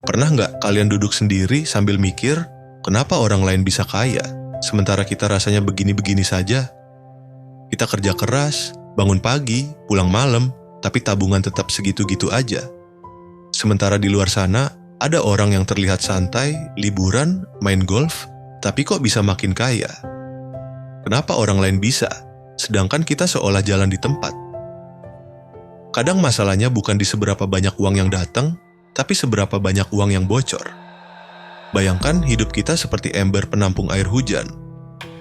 Pernah nggak kalian duduk sendiri sambil mikir, kenapa orang lain bisa kaya, sementara kita rasanya begini-begini saja? Kita kerja keras, bangun pagi, pulang malam, tapi tabungan tetap segitu-gitu aja. Sementara di luar sana, ada orang yang terlihat santai, liburan, main golf, tapi kok bisa makin kaya? Kenapa orang lain bisa, sedangkan kita seolah jalan di tempat? Kadang masalahnya bukan di seberapa banyak uang yang datang, tapi seberapa banyak uang yang bocor. Bayangkan hidup kita seperti ember penampung air hujan.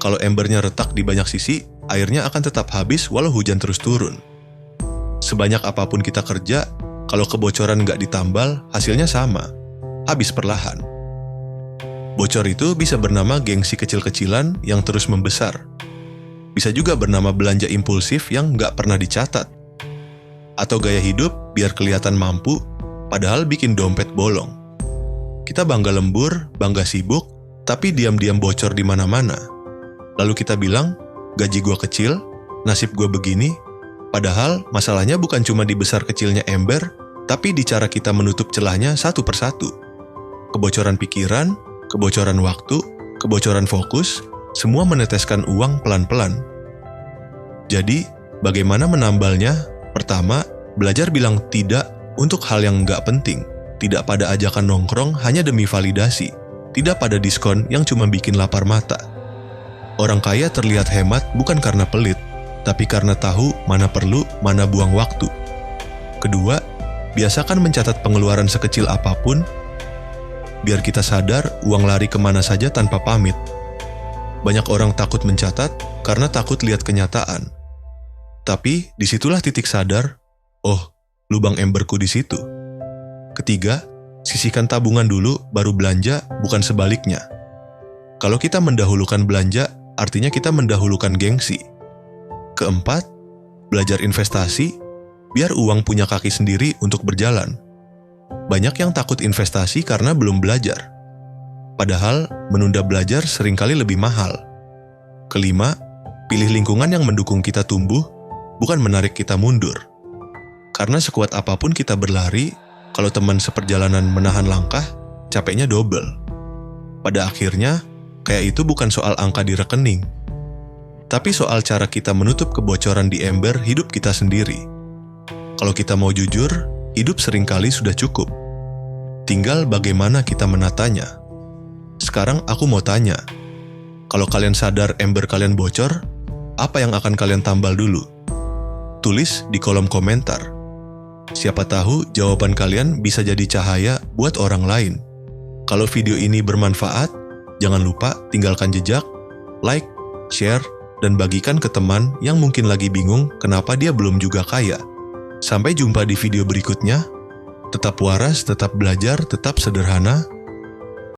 Kalau embernya retak di banyak sisi, airnya akan tetap habis walau hujan terus turun. Sebanyak apapun kita kerja, kalau kebocoran nggak ditambal, hasilnya sama, habis perlahan. Bocor itu bisa bernama gengsi kecil-kecilan yang terus membesar. Bisa juga bernama belanja impulsif yang nggak pernah dicatat. Atau gaya hidup biar kelihatan mampu, padahal bikin dompet bolong. Kita bangga lembur, bangga sibuk, tapi diam-diam bocor di mana-mana. Lalu kita bilang, gaji gua kecil, nasib gua begini, padahal masalahnya bukan cuma di besar kecilnya ember, tapi di cara kita menutup celahnya satu persatu. Kebocoran pikiran, kebocoran waktu, kebocoran fokus, semua meneteskan uang pelan-pelan. Jadi, bagaimana menambalnya? Pertama, belajar bilang tidak untuk hal yang nggak penting, tidak pada ajakan nongkrong hanya demi validasi, tidak pada diskon yang cuma bikin lapar mata. Orang kaya terlihat hemat bukan karena pelit, tapi karena tahu mana perlu, mana buang waktu. Kedua, biasakan mencatat pengeluaran sekecil apapun, biar kita sadar uang lari kemana saja tanpa pamit. Banyak orang takut mencatat karena takut lihat kenyataan. Tapi disitulah titik sadar, oh, lubang emberku di situ. Ketiga, sisihkan tabungan dulu baru belanja, bukan sebaliknya. Kalau kita mendahulukan belanja, artinya kita mendahulukan gengsi. Keempat, belajar investasi, biar uang punya kaki sendiri untuk berjalan. Banyak yang takut investasi karena belum belajar. Padahal, menunda belajar seringkali lebih mahal. Kelima, pilih lingkungan yang mendukung kita tumbuh, bukan menarik kita mundur. Karena sekuat apapun kita berlari, kalau teman seperjalanan menahan langkah, capeknya double. Pada akhirnya, kayak itu bukan soal angka di rekening, tapi soal cara kita menutup kebocoran di ember hidup kita sendiri. Kalau kita mau jujur, hidup seringkali sudah cukup. Tinggal bagaimana kita menatanya. Sekarang aku mau tanya, kalau kalian sadar ember kalian bocor, apa yang akan kalian tambal dulu? Tulis di kolom komentar. Siapa tahu jawaban kalian bisa jadi cahaya buat orang lain. Kalau video ini bermanfaat, jangan lupa tinggalkan jejak, like, share, dan bagikan ke teman yang mungkin lagi bingung kenapa dia belum juga kaya. Sampai jumpa di video berikutnya. Tetap waras, tetap belajar, tetap sederhana.